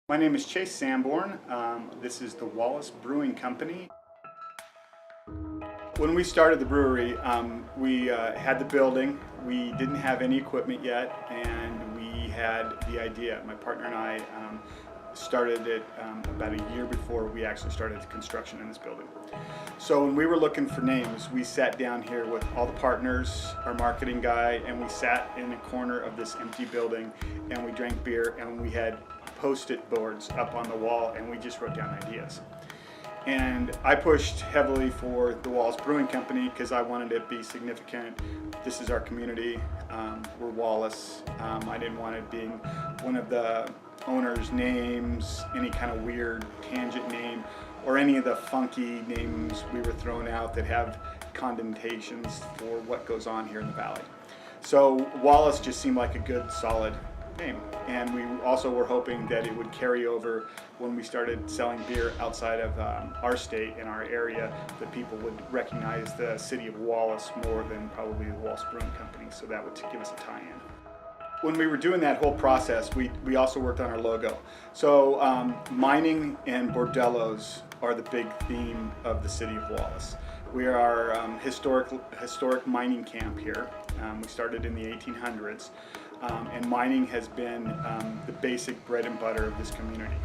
My name is Chase Sanborn. This is the Wallace Brewing Company. When we started the brewery, we had the building. We didn't have any equipment yet, and we had the idea. My partner and I started it about a year before we actually started the construction in this building. So when we were looking for names, we sat down here with all the partners, our marketing guy, and we sat in a corner of this empty building and we drank beer, and we had post-it boards up on the wall, and we just wrote down ideas. And I pushed heavily for the Wallace Brewing Company because I wanted it to be significant. This is our community. We're Wallace. I didn't want it being one of the owners' names, any kind of weird tangent name, or any of the funky names we were throwing out that have connotations for what goes on here in the valley. So Wallace just seemed like a good, solid name. And we also were hoping that it would carry over when we started selling beer outside of our state and our area, that people would recognize the city of Wallace more than probably the Wallace Brewing Company, so that would give us a tie-in. When we were doing that whole process, we also worked on our logo. So mining and bordellos are the big theme of the city of Wallace. We are historic mining camp here. We started in the 1800s, and mining has been the basic bread and butter of this community.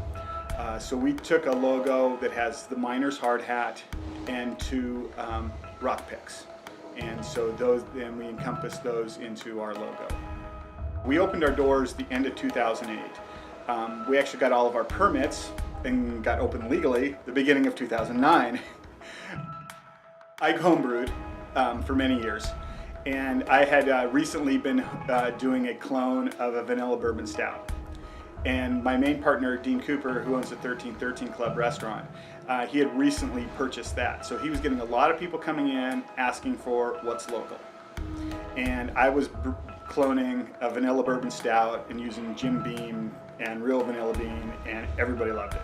So we took a logo that has the miner's hard hat and two rock picks, and so then we encompass those into our logo. We opened our doors the end of 2008. We actually got all of our permits and got open legally the beginning of 2009. I homebrewed for many years, and I had recently been doing a clone of a vanilla bourbon stout. And my main partner, Dean Cooper, who owns the 1313 Club restaurant, he had recently purchased that. So he was getting a lot of people coming in asking for what's local. And I was cloning a vanilla bourbon stout and using Jim Beam and real vanilla bean, and everybody loved it.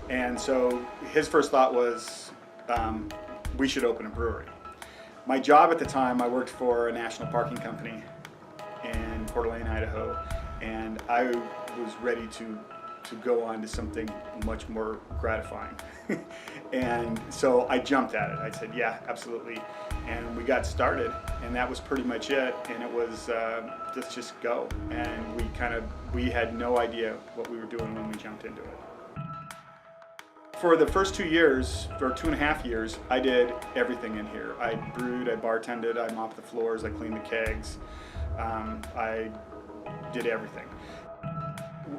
And so his first thought was, we should open a brewery. My job at the time, I worked for a national parking company in Coeur d'Alene, Idaho, and I was ready to go on to something much more gratifying. And so I jumped at it. I said, yeah, absolutely. And we got started, and that was pretty much it. And it was, let's just go. And we had no idea what we were doing when we jumped into it. For the first 2 years, or 2.5 years, I did everything in here. I brewed, I bartended, I mopped the floors, I cleaned the kegs. I did everything.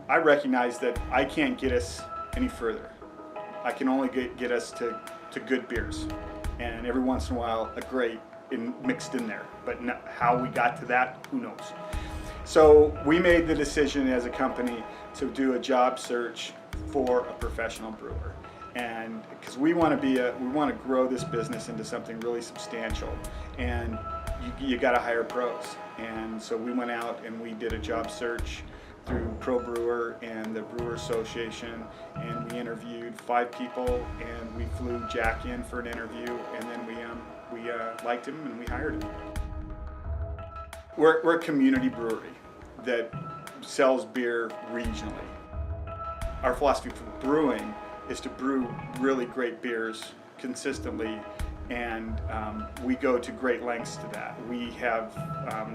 I recognized that I can't get us any further. I can only get us to good beers, and every once in a while a great mixed in there, but how we got to that, who knows. So we made the decision as a company to do a job search for a professional brewer, and because we want to grow this business into something really substantial, and you got to hire pros. And so we went out and we did a job search through Pro Brewer and the Brewer Association, and we interviewed 5 people, and we flew Jack in for an interview, and then we liked him and we hired him. We're a community brewery that sells beer regionally. Our philosophy for brewing is to brew really great beers consistently, and we go to great lengths to that. We have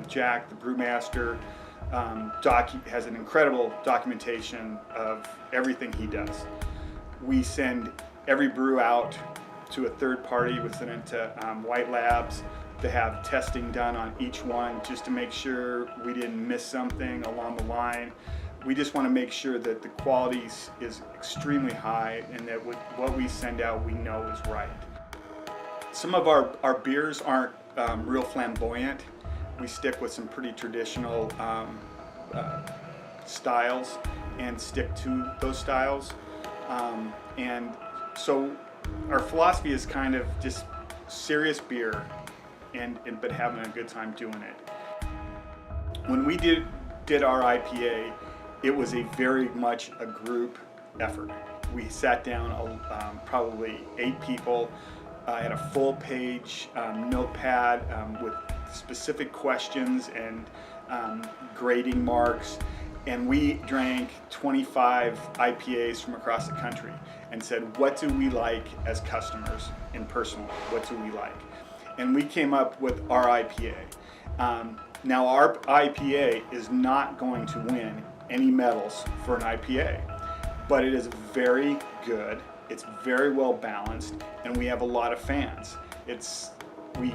Jack, the brewmaster, has an incredible documentation of everything he does. We send every brew out to a third party. We send it to White Labs to have testing done on each one, just to make sure we didn't miss something along the line. We just want to make sure that the quality is extremely high, and that what we send out we know is right. Some of our beers aren't real flamboyant. We stick with some pretty traditional styles and stick to those styles. And so our philosophy is kind of just serious beer, but having a good time doing it. When we did our IPA, it was very much a group effort. We sat down probably 8 people, had a full page notepad with specific questions and grading marks, And we drank 25 IPAs from across the country and said, what do we like as customers and personally? What do we like? And we came up with our IPA. Now our IPA is not going to win any medals for an IPA, but it is very good. It's very well balanced, and we have a lot of fans. It's 70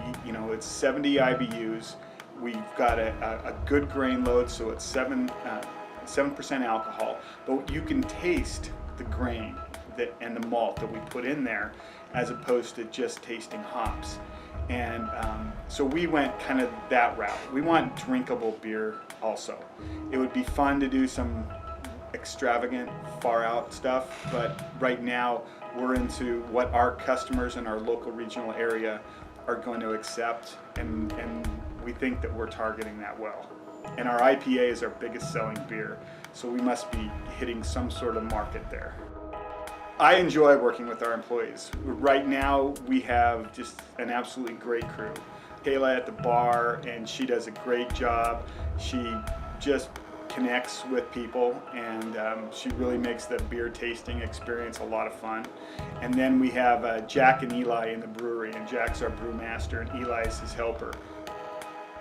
IBUs. We've got a good grain load, so it's 7% alcohol, but you can taste the grain and the malt that we put in there, as opposed to just tasting hops. And so we went kind of that route. We want drinkable beer also. It would be fun to do some extravagant, far out stuff, but right now we're into what our customers in our local regional area are going to accept, and we think that we're targeting that well. And our IPA is our biggest selling beer, so we must be hitting some sort of market there. I enjoy working with our employees. Right now we have just an absolutely great crew. Kayla at the bar, and she does a great job. She just connects with people, and she really makes the beer tasting experience a lot of fun. And then we have Jack and Eli in the brewery, and Jack's our brewmaster and Eli is his helper.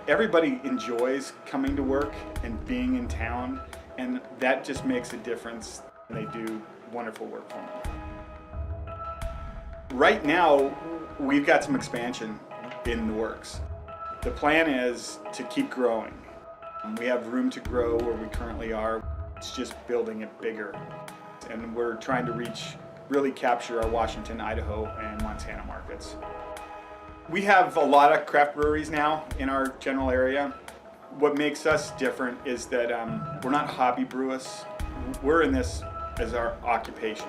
Everybody enjoys coming to work and being in town, and that just makes a difference. They do wonderful work for me. Right now, we've got some expansion in the works. The plan is to keep growing. We have room to grow where we currently are. It's just building it bigger. And we're trying to really capture our Washington, Idaho, and Montana markets. We have a lot of craft breweries now in our general area. What makes us different is that we're not hobby brewists. We're in this as our occupation.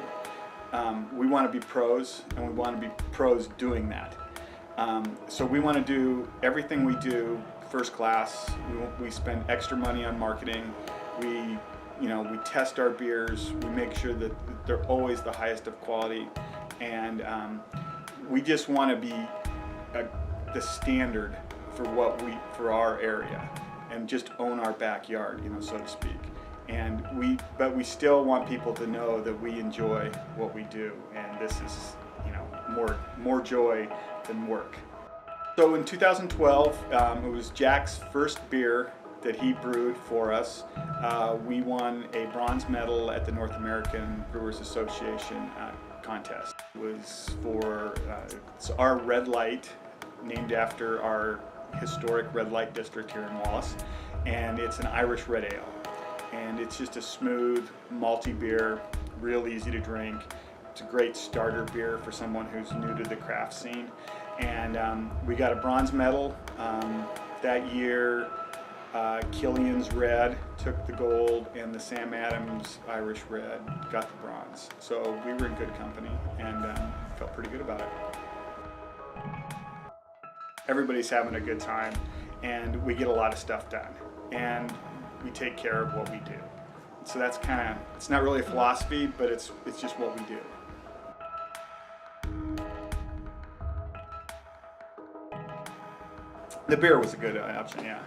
We want to be pros, and we want to be pros doing that. So we want to do everything we do first class. We spend extra money on marketing. We test our beers. We make sure that they're always the highest of quality, and we just want to be the standard for our area, and just own our backyard, so to speak. But we still want people to know that we enjoy what we do, and this is more joy than work. So in 2012, it was Jack's first beer that he brewed for us. We won a bronze medal at the North American Brewers Association contest. It was for our red light, named after our historic red light district here in Wallace, and it's an Irish red ale. And it's just a smooth, malty beer, real easy to drink. It's a great starter beer for someone who's new to the craft scene. And we got a bronze medal that year. Killian's Red took the gold, and the Sam Adams Irish Red got the bronze. So we were in good company, and felt pretty good about it. Everybody's having a good time, and we get a lot of stuff done, and we take care of what we do. So that's it's not really a philosophy, but it's just what we do. The beer was a good option, yeah.